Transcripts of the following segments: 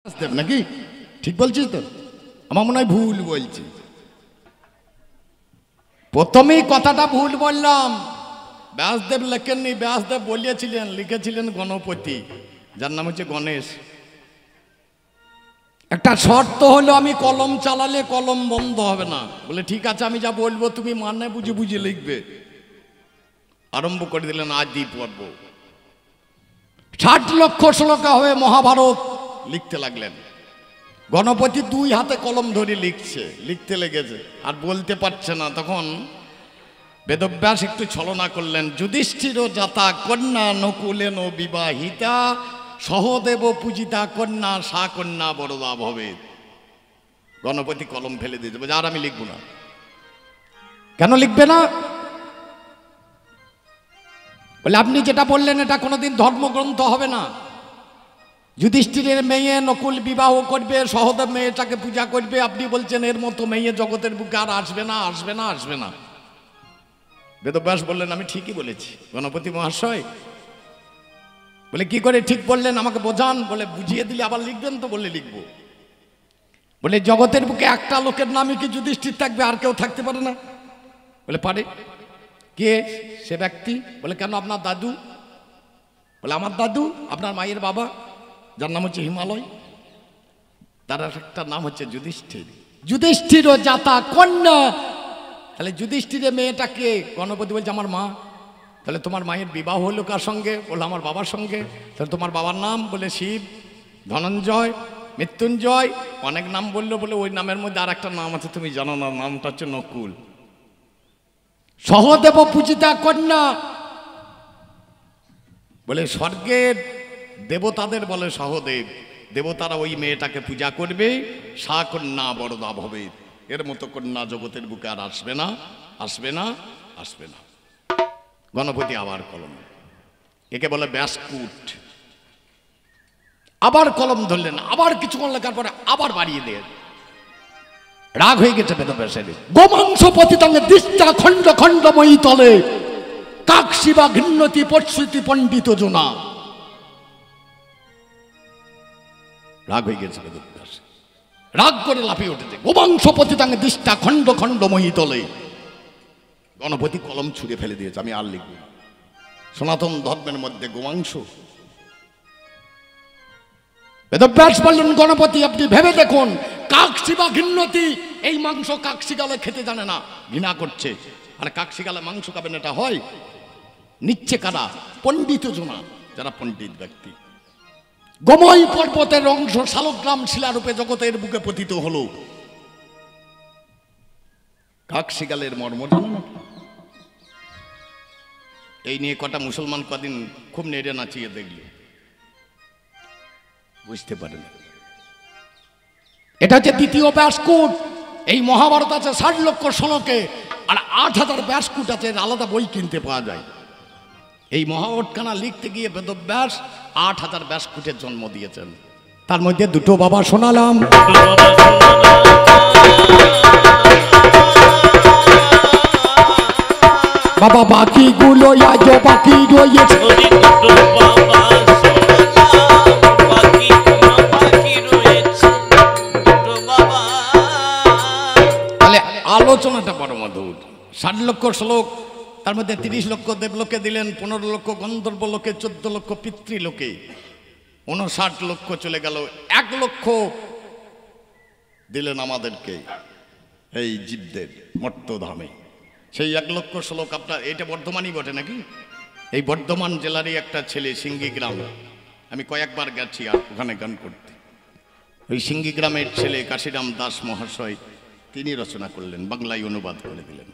ব্যাসদেব নাকি? ঠিক বলছিস তো? আমার মনে হয় ভুল বলছি। প্রথমেই কথাটা ভুল বললাম। ব্যাসদেব লেখেননি, ব্যাসদেব বলিয়েছিলেন, লিখেছিলেন গণপতি, যার নাম হচ্ছে গণেশ। একটা শর্ত হলো আমি কলম চালালে কলম বন্ধ হবে না। বলে ঠিক আছে, আমি যা বলবো তুমি মানে বুঝে বুঝে লিখবে। আরম্ভ করে দিলেন আদি পর্ব। 60 লক্ষ শ্লোকা হয়ে মহাভারত লিখতে লাগলেন। গণপতি 2 হাতে কলম ধরে লিখতে লেগেছে, আর বলতে পারছে না। তখন বেদব্যাস একটু ছলনা করলেন। যুধিষ্ঠির জাতা কন্যা নকুলেন বিবাহিতা, সহদেব পূজিতা কন্যা সা কন্যা বরদা ভবে। গণপতি কলম ফেলে দিতে বলছে, আর আমি লিখব না। কেন লিখবে না? বলে আপনি যেটা বললেন এটা কোনোদিন ধর্মগ্রন্থ হবে না। যুধিষ্ঠিরের মেয়ে নকুল বিবাহ করবে, সহদেব মেয়েটাকে পূজা করবে, আপনি বলছেন এর মতো মেয়ে জগতের বুকে আর আসবে না, আসবে না, আসবে না। বেদব্যাস বললেন আমি ঠিকই বলেছি গণপতি মহাশয়। বলে কি করে ঠিক বললেন আমাকে বোঝান। বলে বুঝিয়ে দিলে আবার লিখবেন তো? বললে লিখব। বলে জগতের বুকে একটা লোকের নামই কি যুধিষ্ঠির থাকবে, আর কেউ থাকতে পারে না? বলে পারে। কে সে ব্যক্তি? বলে কেন আপনার দাদু? বলে আমার দাদু আপনার মায়ের বাবা, যার নাম হচ্ছে হিমালয়, তার একটা নাম হচ্ছে যুধিষ্ঠির। যুধিষ্ঠির জাতা কন্যা। তাহলে যুধিষ্ঠিরের মেয়েটাকে? গণপতি বলছে আমার মা। তাহলে তোমার মায়ের বিবাহ হলো কার সঙ্গে? বলে আমার বাবার সঙ্গে। তাহলে তোমার বাবার নাম? বলে শিব, ধনঞ্জয়, মৃত্যুঞ্জয়, অনেক নাম বললো। বলে ওই নামের মধ্যে আর একটা নাম আছে তুমি জানো না, নামটা হচ্ছে নকুল। সহদেব পূজিতা কন্যা। বলে স্বর্গের দেবতাদের বলে সহদেব, দেবতারা ওই মেয়েটাকে পূজা করবে, সা কন্যা বরদা ভবে। এর মতো কন্যা জগতের বুকে আর আসবে না, আসবে না, আসবে না। গণপতি আবার কলম, একে বলে ব্যাসকুট। আবার কলম ধরলেন, আবার কিছুক্ষণ লেখার পরে আবার বাড়িয়ে দেন। রাগ হয়ে গেছে বেদব্যাসের। গোমাংস পতিতাঙ্গে দৃষ্টা খণ্ড খণ্ডময়ী তলে, কাকশিবা ঘৃণ্যতি পশ্রুতি পণ্ডিত জোনা। রাগ হয়ে গেছে বেদব্যাস, রাগ করে লাফিয়ে উঠেছে। গোমাংস পতিতাঙ্গে দৃষ্টা খণ্ড খণ্ডময়ী তলে। গণপতি কলম ছুঁড়ে ফেলে দিয়েছে, আমি আর লিখব না। সনাতন ধর্মের মধ্যে গোমাংস। বেদব্যাস বললেন গণপতি আপনি ভেবে দেখুন, কাকশিবা ঘৃণ্যতি, এই মাংস কাকশিগালে খেতে জানে না, ঘৃণা করছে। আর কাকশিগালে মাংস খাবেন, এটা হয়? নিচ্ছে কারা? পণ্ডিত জনা, যারা পণ্ডিত ব্যক্তি। গোময় পর্বতের অংশ শালগ্রাম শিলারূপে জগতের বুকে পতিত হলো। কাকশিগালের মর্ম জানো না? এই নিয়ে কটা মুসলমান কদিন খুব নেড়ে নাচিয়ে দেখল, বুঝতে পারেন। এটা হচ্ছে দ্বিতীয় ব্যাসকুট। এই মহাভারত আছে 60 লক্ষ শ্লোকে, আর 8000 ব্যাসকুট আছে, আলাদা বই কিনতে পাওয়া যায়। এই মহাভারতখানা লিখতে গিয়ে বেদব্যাস 8000 ব্যাসকুটের জন্ম দিয়েছেন। তার মধ্যে দুটো বাবা শোনালাম। বাবা বাকিগুলো আজ বাকি রয়েছে। তাহলে আলোচনাটা বড় মধুর। 60 লক্ষ শ্লোক, তার মধ্যে 30 লক্ষ দেবলোকে দিলেন, 15 লক্ষ গন্ধর্ব লোকে, 14 লক্ষ পিতৃলোকে, 59 লক্ষ চলে গেল। 1 লক্ষ দিলেন আমাদেরকে, এই জীবদের মর্তধামে। সেই 1 লক্ষ শ্লোক আপনার, এটা বর্ধমানই বটে নাকি? এই বর্ধমান জেলারই একটা ছেলে সিঙ্গি গ্রাম, আমি কয়েকবার গেছি আর ওখানে গান করতে। ওই সিঙ্গি গ্রামের ছেলে কাশিরাম দাস মহাশয়, তিনি রচনা করলেন, বাংলায় অনুবাদ করে দিলেন।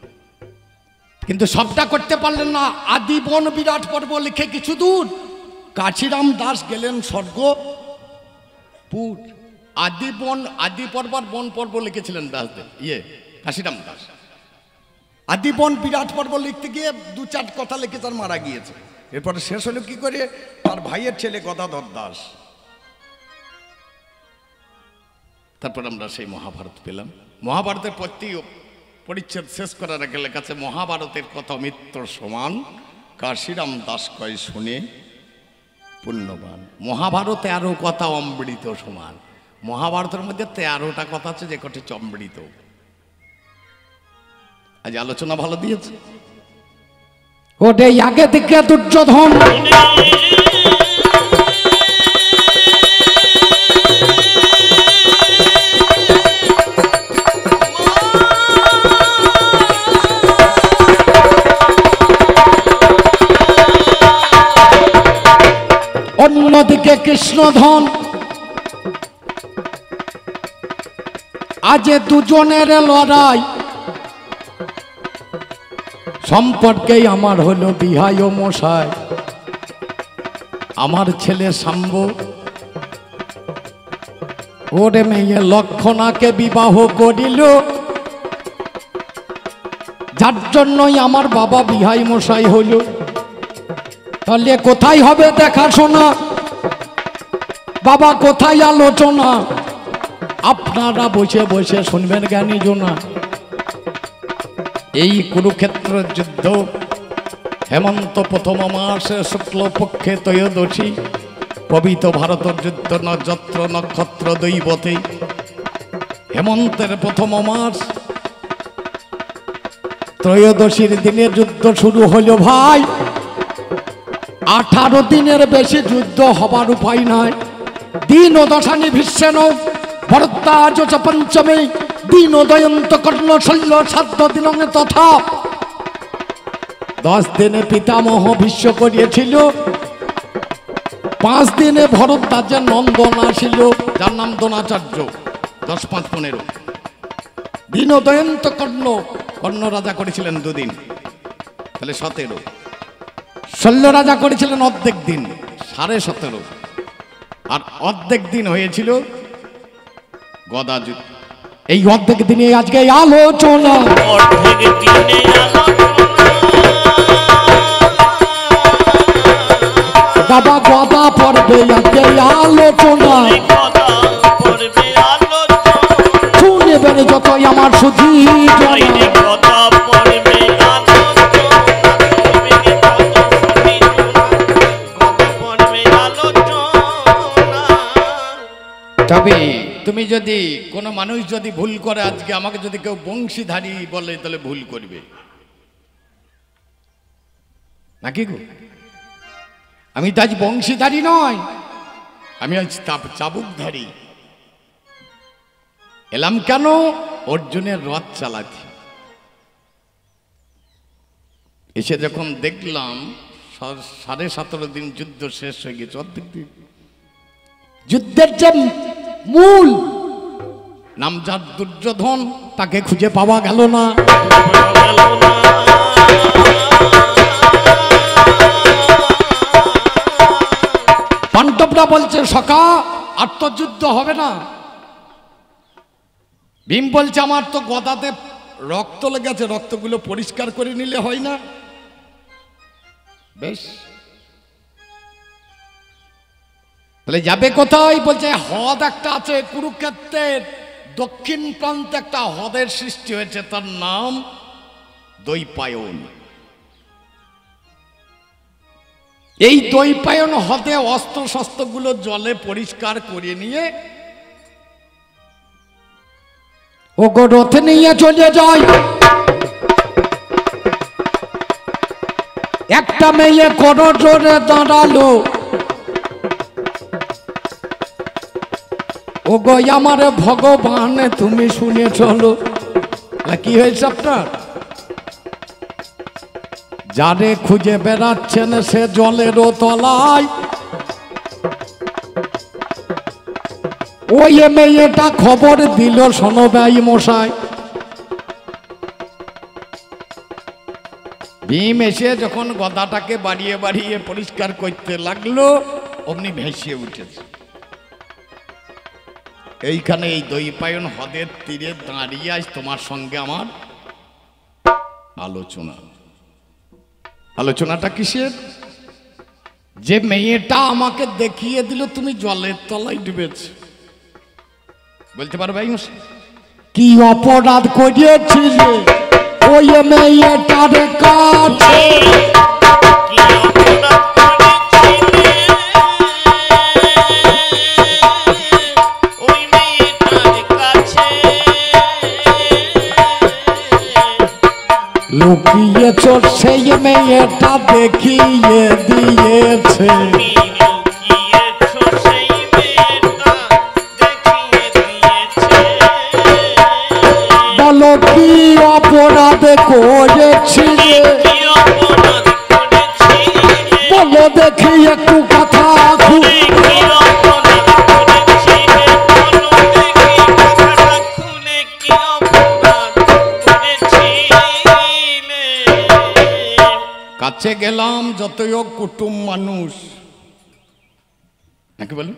কিন্তু সবটা করতে পারলেন না। আদি বন বিরাট পর্ব লিখে কিছু দূর, কাশিরাম দাস গেলেন স্বর্গপুর। আদি বন, আদি পর্বর বন পর্ব লিখেছিলেন ব্যাসদেব, কাশিরাম দাস। আদি বন বিরাট পর্ব লিখতে গিয়ে 2-4 কথা লিখে তার মারা গিয়েছে। এরপরে শেষ হলো কি করে? তার ভাইয়ের ছেলে গদাধর দাস। তারপর আমরা সেই মহাভারত পেলাম। মহাভারতের প্রতি পরিচ্ছেদ শেষ করার আগে লেখা আছে, মহাভারতের কথা মৃত্যুর সমান, কাশিরাম দাস কয় শুনে পুণ্যবান। মহাভারতে আরো কথা অমৃত সমান। মহাভারতের মধ্যে 13টা কথা আছে, যে কটি চমৃত। আজ আলোচনা ভালো দিয়েছে। ওটাই আগে থেকে দুর্যোধন অন্যদিকে কৃষ্ণধন। আজ দুজনের লড়াই সম্পর্কেই আমার হলো বিহাই ও মশাই। আমার ছেলে শাম্ব ওরে মেয়ে লক্ষণাকে বিবাহ করিল, যার জন্যই আমার বাবা বিহাই মশাই হইল। তাহলে কোথায় হবে দেখাশোনা, বাবা কোথায় আলোচনা? আপনারা বসে বসে শুনবেন জ্ঞানী জনা। এই কুরুক্ষেত্র যুদ্ধ হেমন্ত প্রথম মাসে শুক্লপক্ষে ত্রয়োদশী, পবিত্র ভারতের যুদ্ধ নক্ষত্র নক্ষত্র দৈবতে। হেমন্তের প্রথম মাস ত্রয়োদশীর দিনে যুদ্ধ শুরু হলো ভাই। 18 দিনের বেশি যুদ্ধ হবার উপায় নাই। দিন ও দশানি ভীষ্মেন ভরদ্বাজ চ পঞ্চমী দিন উদয়ন্ত কর্ণ শল্য সাধ্য দিন তথা। 10 দিনে পিতামহ ভীষ্ম করিয়েছিল, 5 দিনে ভরদ্বাজের নন্দন আসিল, যার নাম দ্রোণাচার্য। 10, 5, 15 দিন উদয়ন্ত কর্ণ। কর্ণ রাজা করেছিলেন 2 দিন, তাহলে 17। শল্য রাজা করেছিলেন অর্ধেক দিন, 17.5। আর অর্ধেক দিন হয়েছিল গদা যুদ্ধ। এই অর্ধেক দিনে আজকে আলোচনা। বাবা গদা পড়বে আজকে আলোচনা, শুনবেন যতই আমার সুধী তবে তুমি যদি কোনো মানুষ যদি ভুল করে, আজকে আমাকে যদি কেউ বংশীধারী বলে, তাহলে ভুল করবে নাকি গো? আমি তো আজ বংশীধারী নয়, আমি আজ চাবুকধারী। এলাম কেন? অর্জুনের রথ চালাতে। এসে যখন দেখলাম 17.5 দিন যুদ্ধ শেষ হয়ে গেছে, অর্ধেক দিন যুদ্ধের যে মূল নামজাত দুর্যোধন, তাকে খুঁজে পাওয়া গেল না। পাণ্ডবরা বলছে সখা আর তো যুদ্ধ হবে না। ভীম বলছে আমার তো গদাতে রক্ত লেগেছে, রক্তগুলো পরিষ্কার করে নিলে হয় না? বেশ, তাহলে যাবে কোথায়? বলছে হ্রদ একটা আছে কুরুক্ষেত্রের দক্ষিণ প্রান্তে একটা হ্রদের সৃষ্টি হয়েছে, তার নাম দৈপায়ন। এই দৈপায়ন হ্রদে অস্ত্র শস্ত্রগুলো জলে পরিষ্কার করে নিয়ে ওগো রথে নিয়ে চলে যায়। একটা মেয়ে করো জোরে দাঁড়ালো, ওগো আমার ভগবান তুমি শুনে চলো। কি হয়েছে আপনার? যারে খুঁজে বেড়াচ্ছেন সে জলেরও তলায়, ওই মেয়েটা খবর দিল শোনো ভাই মশাই। ভীম এসে যখন গদাটাকে বাড়িয়ে বাড়িয়ে পরিষ্কার করতে লাগলো, অমনি ভেসিয়ে উঠেছে। এইখানে এই দৈপায়ন হ্রদের তীরে দাঁড়িয়ে আজ তোমার সঙ্গে আমার আলোচনা। আলোচনাটা কিসের? যে মেয়েটা আমাকে দেখিয়ে দিল তুমি জলের তলায় ডুবেছ, বলতে পারো ভাই কি অপরাধ করিয়েছিলে ওই মেয়েটার কাছে? লুকিয়েছ সেই মেয়েটা দেখিয়ে দিয়েছে। বলো কি অপরাধ করেছি, বলো দেখি একটু কথা। কাছে গেলাম যতই হোক কুটুম মানুষ নাকি বলুন,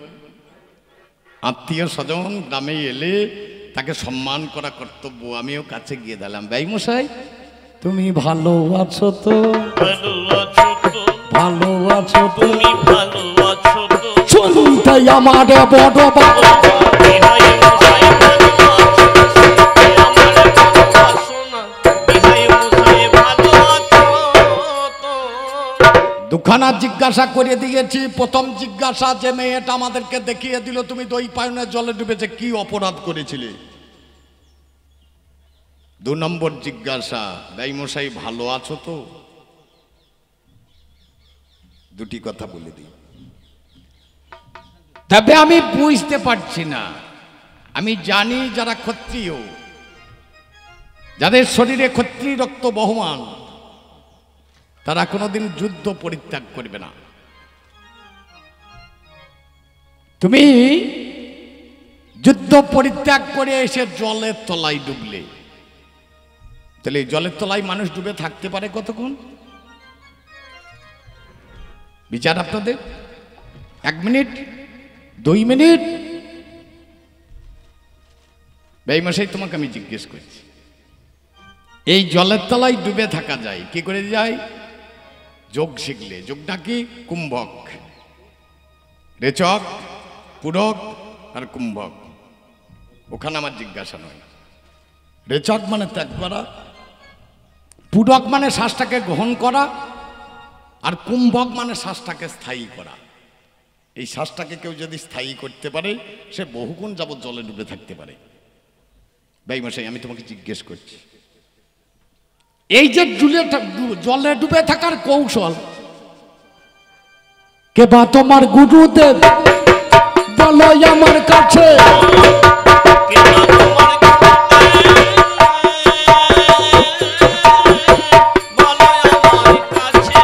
আত্মীয় স্বজন গ্রামে এলে তাকে সম্মান করা কর্তব্য। আমিও কাছে গিয়ে দিলাম, ভাই মশাই তুমি ভালো আছো তো, ভালো আছো তো, ভালো আছো তো, তুমি ভালো আছো তো, শুনতে আমার বড় বাবা বিহাই মশাই ভালো আছো তো, আমার কথা শোনা, বিহাই মশাই ভালো আছো তো। দুখানা জিজ্ঞাসা করে দিয়েছি। প্রথম জিজ্ঞাসা, যে মেয়েটা আমাদেরকে দেখিয়ে দিল তুমি দই পায়নের জলে ডুবেছে, কি অপরাধ করেছিলে? 2 নম্বর জিজ্ঞাসা, ভাই মশাই ভালো আছো তো? দুটি কথা বলে দিই। তবে আমি বুঝতে পারছি না, আমি জানি যারা ক্ষত্রিয়, যাদের শরীরে ক্ষত্রিয় রক্ত বহমান, তারা কোনোদিন যুদ্ধ পরিত্যাগ করবে না। তুমি যুদ্ধ পরিত্যাগ করে এসে জলের তলায় ডুবলে, তাহলে জলের তলায় মানুষ ডুবে থাকতে পারে কতক্ষণ? বিচার আপনাদের, 1 মিনিট, 2 মিনিট? বেঈমাশাই তোমাকে আমি জিজ্ঞেস করছি, এই জলের তলায় ডুবে থাকা যায় কি করে? যায় যোগ শিখলে। যোগটা কি? কুম্ভক, রেচক, পূরক আর কুম্ভক। ওখানে আমার জিজ্ঞাসা নয়। রেচক মানে ত্যাগ করা, পূরক মানে শ্বাসটাকে গ্রহণ করা, আর কুম্ভক মানে শ্বাসটাকে স্থায়ী করা। এই শ্বাসটাকে কেউ যদি স্থায়ী করতে পারে, সে বহুক্ষণ যাবৎ জলে ডুবে থাকতে পারে। বেঈমাশাই আমি তোমাকে জিজ্ঞেস করছি, এই যে জলে ডুবে থাকার কৌশল, কে বা তোমার গুরুদেব বলো আমার কাছে, কেনা তোমার বলো আমার কাছে,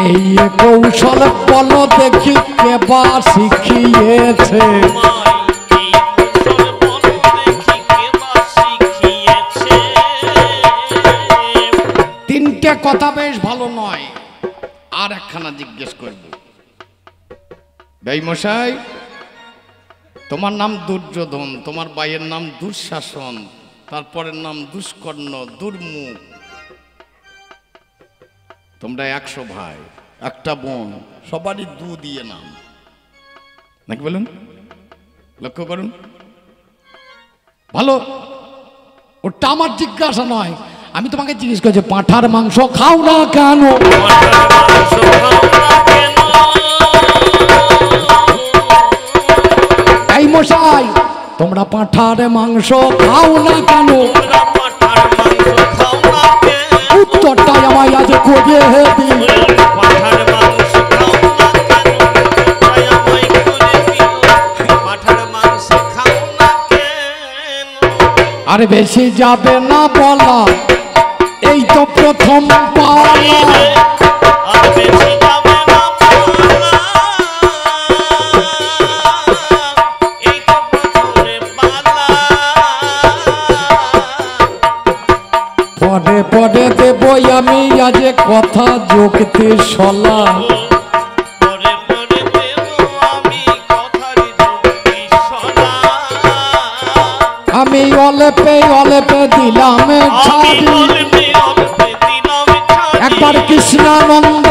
এই কৌশল বলো দেখি কে বা শিখিয়েছে। মাই কি কৌশল বলো দেখি কে বা শিখিয়েছে। 3টে কথা বেশ ভালো নয়, আর একখানা জিজ্ঞেস করব। বেঈমশাই তোমার নাম দুর্যোধন, তোমার ভাইয়ের নাম দুঃশাসন, তারপরের নাম দুষ্কর্ণ, দুর্মুখ। তোমরা 100 ভাই, একটা বোন, সবারই 2 দিয়ে নাম নাকি বলুন? লক্ষ্য করুন ভালো। ওটা আমার জিজ্ঞাসা নয়, আমি তোমাকে জিজ্ঞেস করছি পাঁঠার মাংস খাও না কেন? এই মশাই তোমরা পাঁঠার মাংস খাও না কেন? উত্তরটাই আমায় আজ করে দিন। আরে বেশি যাবে না বলা, এই তো প্রথম পালা। পরে পরে দেবই আমি আজ কথা যোগতে সলা। আমি অলেপে অলেপে দিলাম ছাড়ি, একবার কৃষ্ণানন্দ